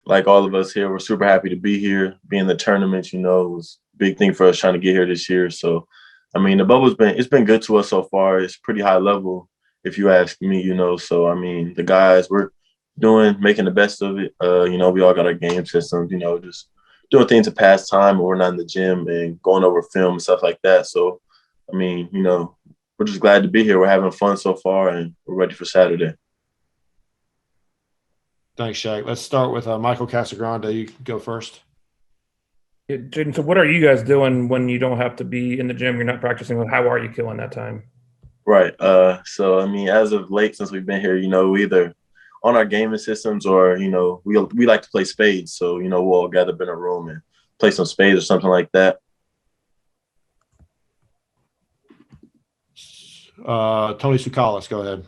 like all of us here, we're super happy to be here. Be in the tournament, it was a big thing for us trying to get here this year. So, I mean, the bubble's been good to us so far. It's pretty high level, if you ask me. So, I mean, the guys, we're making the best of it. We all got our game systems, just doing things to pass time when we're not in the gym and going over film and stuff like that. So, I mean, we're just glad to be here. We're having fun so far, and we're ready for Saturday. Thanks, Shaq. Let's start with Michael Casagrande. You go first. Yeah, Jaden, so what are you guys doing when you don't have to be in the gym? You're not practicing. How are you killing that time? Right. So, I mean, as of late, since we've been here, we either on our gaming systems or, we like to play spades. So, we'll all gather up in a room and play some spades or something like that. Tony Tsoukalas, go ahead.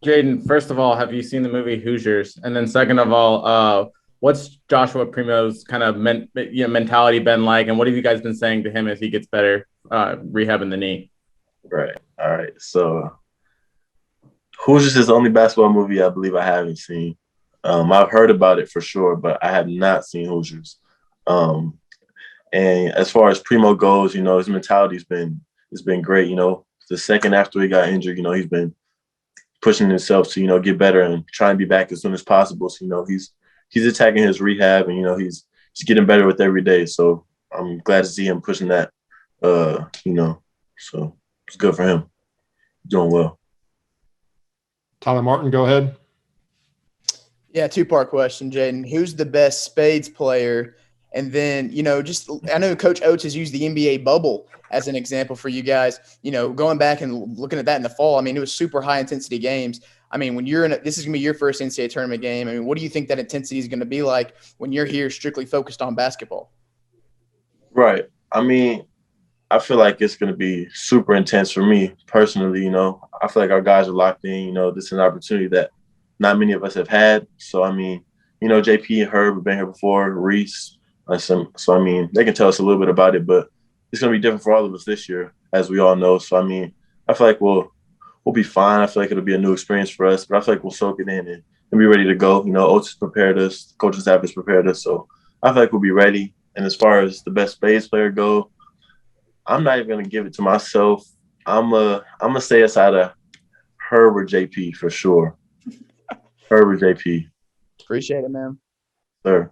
Jaden, first of all, have you seen the movie Hoosiers? And then second of all, what's Joshua Primo's kind of mentality been like? And what have you guys been saying to him as he gets better rehabbing the knee? Right. All right. So Hoosiers is the only basketball movie I believe I haven't seen. I've heard about it for sure, but I have not seen Hoosiers. And as far as Primo goes, his mentality's been great. The second after he got injured, he's been pushing himself to, get better and try and be back as soon as possible. So, he's attacking his rehab and, he's getting better with every day. So I'm glad to see him pushing that, so it's good for him. Doing well. Tyler Martin, go ahead. Yeah, two-part question, Jaden. Who's the best spades player? And then, I know Coach Oates has used the NBA bubble as an example for you guys. Going back and looking at that in the fall, I mean, it was super high-intensity games. I mean, when you're this is going to be your first NCAA tournament game. I mean, what do you think that intensity is going to be like when you're here strictly focused on basketball? Right. I mean, I feel like it's going to be super intense for me personally. I feel like our guys are locked in. This is an opportunity that not many of us have had. So, I mean, JP and Herb have been here before, Reese. So, I mean, they can tell us a little bit about it, but it's going to be different for all of us this year, as we all know. So, I mean, I feel like we'll be fine. I feel like it'll be a new experience for us, but I feel like we'll soak it in and be ready to go. Oates prepared us, the coaching staff has prepared us. So, I feel like we'll be ready. And as far as the best spades player go, I'm not even going to give it to myself. I'm gonna say it's out of Herb or JP for sure. Herb or JP. Appreciate it, man. Sir.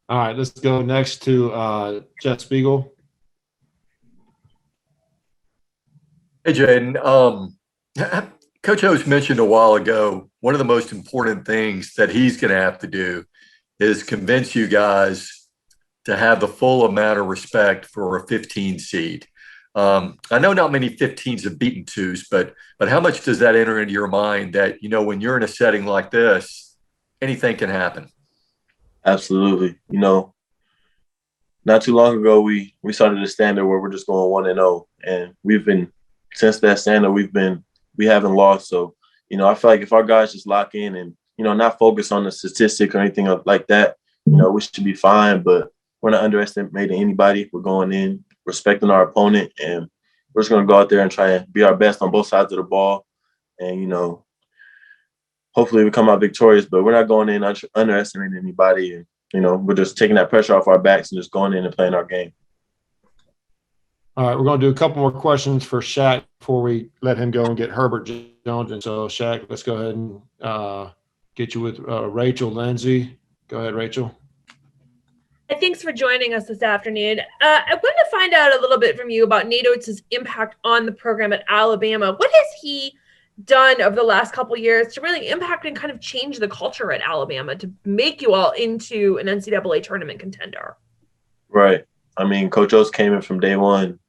All right, let's go next to Jeff Spiegel. Hey, Jaden. Coach Oates mentioned a while ago, one of the most important things that he's going to have to do is convince you guys to have the full amount of respect for a 15 seed. I know not many 15s have beaten twos, but how much does that enter into your mind that, when you're in a setting like this, anything can happen? Absolutely. Not too long ago, we started a standard where we're just going 1-0, and we've been, since that standard, we haven't lost. So, I feel like if our guys just lock in and, not focus on the statistic or anything like that, we should be fine. But we're not underestimating anybody. We're going in, respecting our opponent, and we're just going to go out there and try and be our best on both sides of the ball. And, hopefully we come out victorious, but we're not going in underestimating anybody. And, we're just taking that pressure off our backs and just going in and playing our game. All right, we're going to do a couple more questions for Shaq before we let him go and get Herbert Jones. And so, Shaq, let's go ahead and get you with Rachel Lindsay. Go ahead, Rachel. Thanks for joining us this afternoon. I want to find out a little bit from you about Nate Oates' impact on the program at Alabama. What has he done over the last couple of years to really impact and kind of change the culture at Alabama to make you all into an NCAA tournament contender? Right. I mean, Coach Oates came in from day one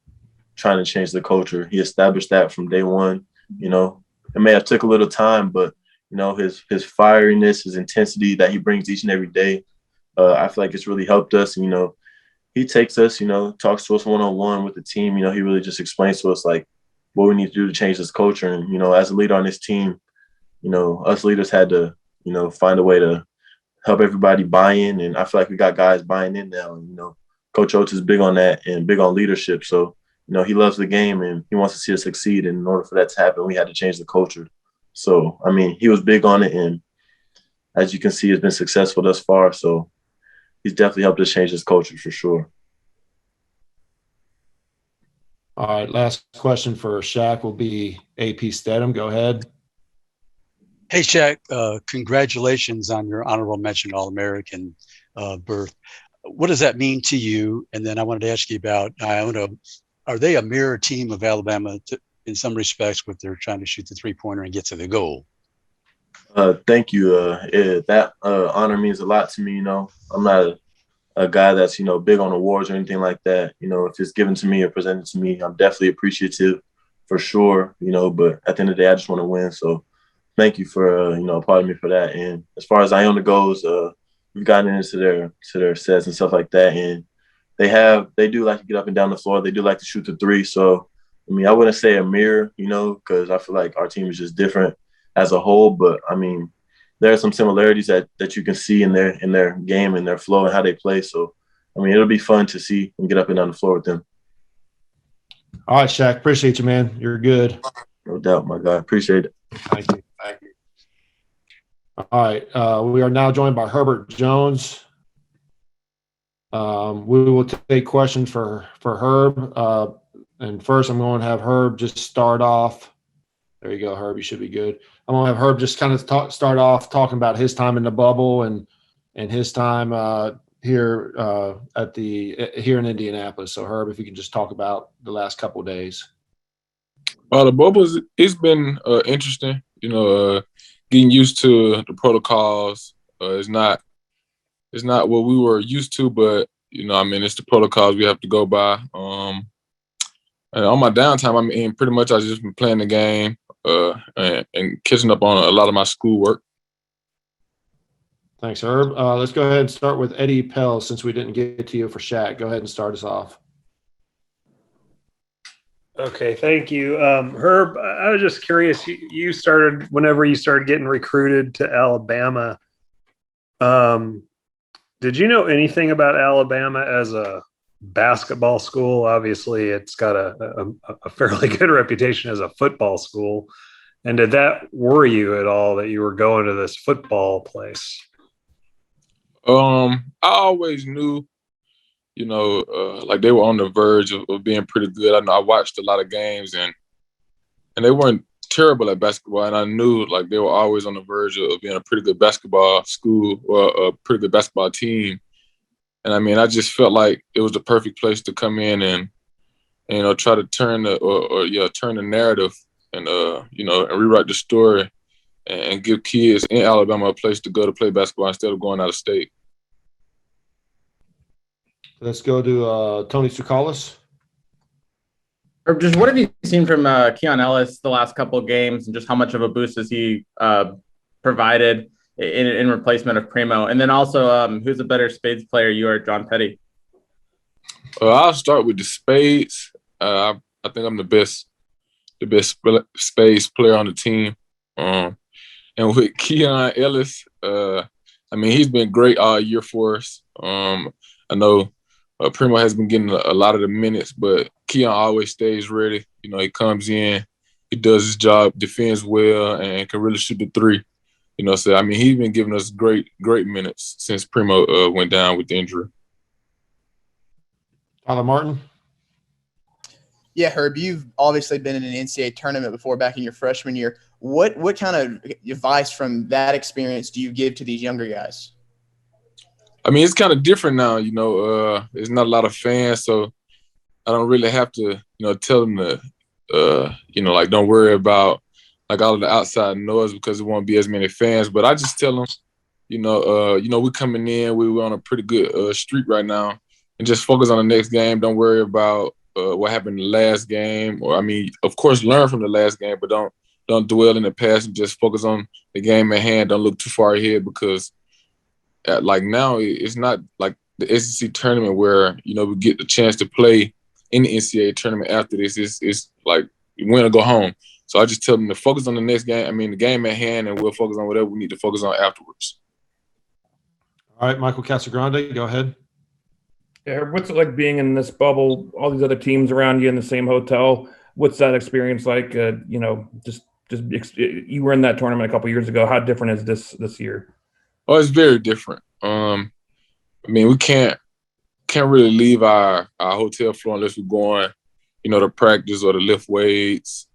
trying to change the culture. He established that from day one. It may have took a little time, but, his fieriness, his intensity that he brings each and every day, I feel like it's really helped us. He takes us, talks to us one-on-one with the team. He really just explains to us, like, what we need to do to change this culture. And, as a leader on this team, us leaders had to, find a way to help everybody buy in. And I feel like we got guys buying in now. And, Coach Oates is big on that and big on leadership. So, he loves the game and he wants to see us succeed. And in order for that to happen, we had to change the culture. So, I mean, he was big on it. And as you can see, has been successful thus far. So he's definitely helped us change his culture for sure. All right, last question for Shaq will be AP Stedham. Go ahead. Hey, Shaq, congratulations on your honorable mention All-American berth. What does that mean to you? And then I wanted to ask you about, are they a mirror team of Alabama in some respects with they're trying to shoot the three-pointer and get to the goal? Thank you. That honor means a lot to me. I'm not a guy that's, big on awards or anything like that. If it's given to me or presented to me, I'm definitely appreciative for sure, but at the end of the day, I just want to win. So thank you for, applauding me for that. And as far as Iona goes, we've gotten into their sets and stuff like that. And they do like to get up and down the floor. They do like to shoot the three. So, I wouldn't say a mirror, because I feel like our team is just different as a whole. But, there are some similarities that you can see in their game and their flow and how they play. So, it'll be fun to see and get up and down the floor with them. All right, Shaq. Appreciate you, man. You're good. No doubt, my guy. Appreciate it. Thank you. All right. We are now joined by Herbert Jones. We will take questions for Herb. And first, I'm going to have Herb just start off. There you go, Herb. You should be good. I'm going to have Herb just kind of start off talking about his time in the bubble and his time here here in Indianapolis. So, Herb, if you can just talk about the last couple of days. The bubbles, it's been interesting. Getting used to the protocols. It's not what we were used to, but it's the protocols we have to go by. And on my downtime, pretty much I just been playing the game and catching up on a lot of my schoolwork. Thanks, Herb. Let's go ahead and start with Eddie Pell since we didn't get to you for Shaq. Go ahead and start us off. Okay, thank you. Herb, I was just curious, whenever you started getting recruited to Alabama, did you know anything about Alabama as a basketball school? Obviously, it's got a fairly good reputation as a football school. And did that worry you at all that you were going to this football place? I always knew, like they were on the verge of being pretty good. I know I watched a lot of games and they weren't terrible at basketball. And I knew like they were always on the verge of being a pretty good basketball school or a pretty good basketball team. And I just felt like it was the perfect place to come in and try to turn the narrative and and rewrite the story and give kids in Alabama a place to go to play basketball instead of going out of state. Let's go to Tony Tsoukalis. Just what have you seen from Keon Ellis the last couple of games, and just how much of a boost has he provided in replacement of Primo? And then also, who's a better spades player, you or John Petty? I'll start with the spades. I think I'm the best spades player on the team. And with Keon Ellis, he's been great all year for us. I know Primo has been getting a lot of the minutes, but Keon always stays ready. He comes in, he does his job, defends well, and can really shoot the three. So he's been giving us great minutes since Primo went down with the injury. Tyler Martin. Yeah, Herb, you've obviously been in an NCAA tournament before back in your freshman year. What kind of advice from that experience do you give to these younger guys? It's kind of different now, there's not a lot of fans, so I don't really have to, tell them to, don't worry about like all of the outside noise because there won't be as many fans. But I just tell them, we're coming in, we're on a pretty good streak right now, and just focus on the next game. Don't worry about what happened in the last game, or of course, learn from the last game, but don't dwell in the past and just focus on the game at hand. Don't look too far ahead because. Like now, it's not like the SEC tournament where we get the chance to play in the NCAA tournament after this. It's like win or go home. So I just tell them to focus on the next game. The game at hand, and we'll focus on whatever we need to focus on afterwards. All right, Michael Casagrande, go ahead. Yeah, what's it like being in this bubble? All these other teams around you in the same hotel. What's that experience like? You were in that tournament a couple years ago. How different is this year? Oh, it's very different. I mean, we can't really leave our hotel floor unless we're going, to practice or to lift weights.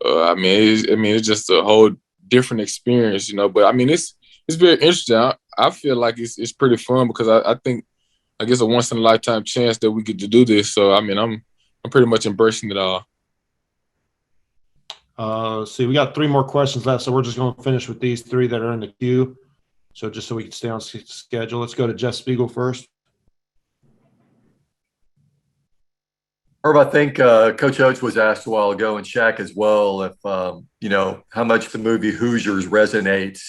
It's just a whole different experience, But I mean, it's very interesting. I feel like it's pretty fun because I think it's a once in a lifetime chance that we get to do this. So I mean, I'm pretty much embracing it all. See, we got 3 more questions left, so we're just going to finish with these 3 that are in the queue. So just so we can stay on schedule, let's go to Jeff Spiegel first. Herb, I think Coach Oates was asked a while ago, and Shaq as well, if how much the movie Hoosiers resonates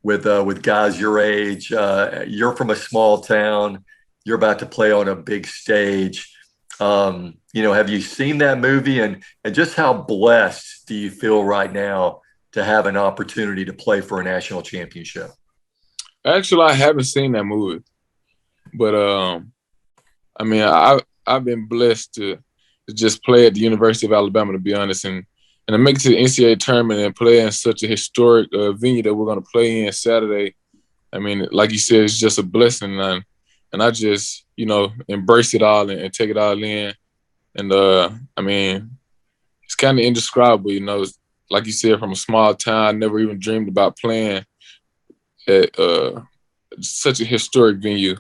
with guys your age. You're from a small town. You're about to play on a big stage. Have you seen that movie, and just how blessed do you feel right now to have an opportunity to play for a national championship? Actually, I haven't seen that movie, but I've been blessed to just play at the University of Alabama, to be honest, and to make it to the NCAA tournament and play in such a historic venue that we're going to play in Saturday. I mean, like you said, it's just a blessing, and I just embrace it all and take it all in, and it's kind of indescribable, like you said, from a small town, I never even dreamed about playing at such a historic venue.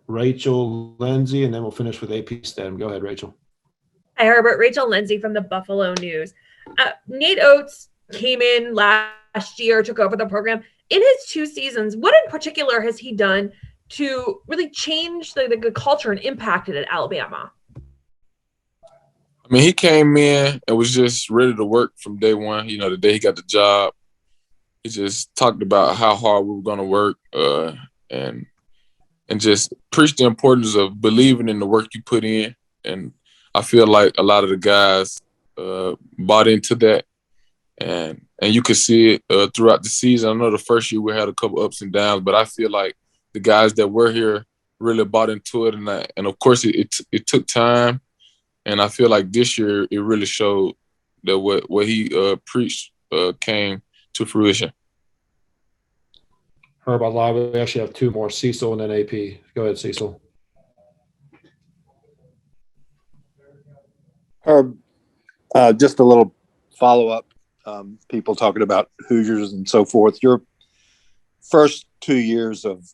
Rachel Lindsay, and then we'll finish with AP STEM. Go ahead, Rachel. Hi, Herbert. Rachel Lindsay from the Buffalo News. Nate Oates came in last year, took over the program. In his 2 seasons, what in particular has he done to really change the culture and impact it at Alabama? I mean, he came in and was just ready to work from day one. The day he got the job, he just talked about how hard we were going to work and just preached the importance of believing in the work you put in. And I feel like a lot of the guys bought into that. And you could see it throughout the season. I know the first year we had a couple ups and downs, but I feel like the guys that were here really bought into it. And of course, it took time. And I feel like this year it really showed that what he preached came to fruition. Herb, I lied. We actually have 2 more, Cecil and then AP. Go ahead, Cecil. Herb, just a little follow-up. People talking about Hoosiers and so forth. Your first 2 years of,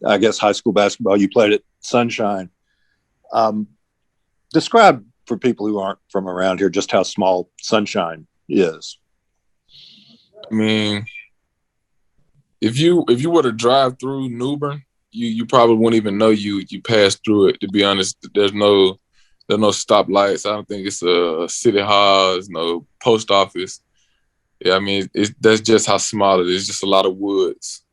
high school basketball, you played at Sunshine. Describe for people who aren't from around here just how small Sunshine is. I mean, if you were to drive through Newbern, you probably wouldn't even know you passed through it. To be honest, there's no stoplights. I don't think it's a city hall. There's no post office. Yeah, I mean, that's just how small it is. Just a lot of woods.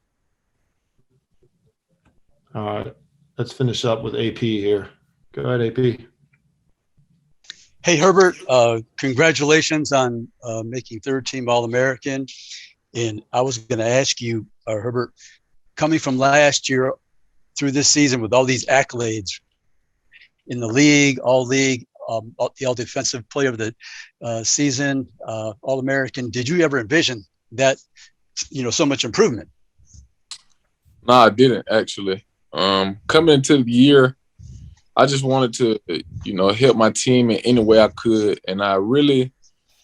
All right, let's finish up with AP here. Go ahead, AP. Hey, Herbert, congratulations on making 3rd-team All-American. And I was going to ask you, Herbert, coming from last year through this season with all these accolades in the league, the all-defensive player of the season, All-American, did you ever envision that, so much improvement? No, I didn't, actually. Coming into the year, I just wanted to, help my team in any way I could. And I really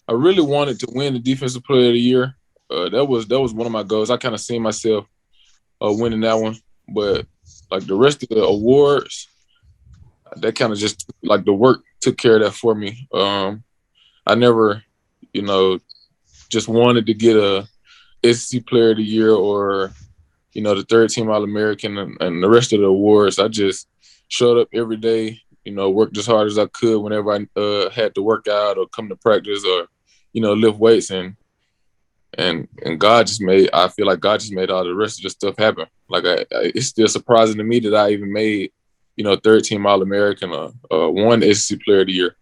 wanted to win the Defensive Player of the Year. That was one of my goals. I kind of seen myself winning that one, but like the rest of the awards, that kind of just like the work took care of that for me. I never, just wanted to get a SEC Player of the Year or, the 3rd-team All-American and the rest of the awards. I just showed up every day, worked as hard as I could whenever I had to work out or come to practice or, lift weights and God just I feel like God just made all the rest of the stuff happen. Like it's still surprising to me that I even made, 3rd-team All-American or 1 SEC Player of the Year.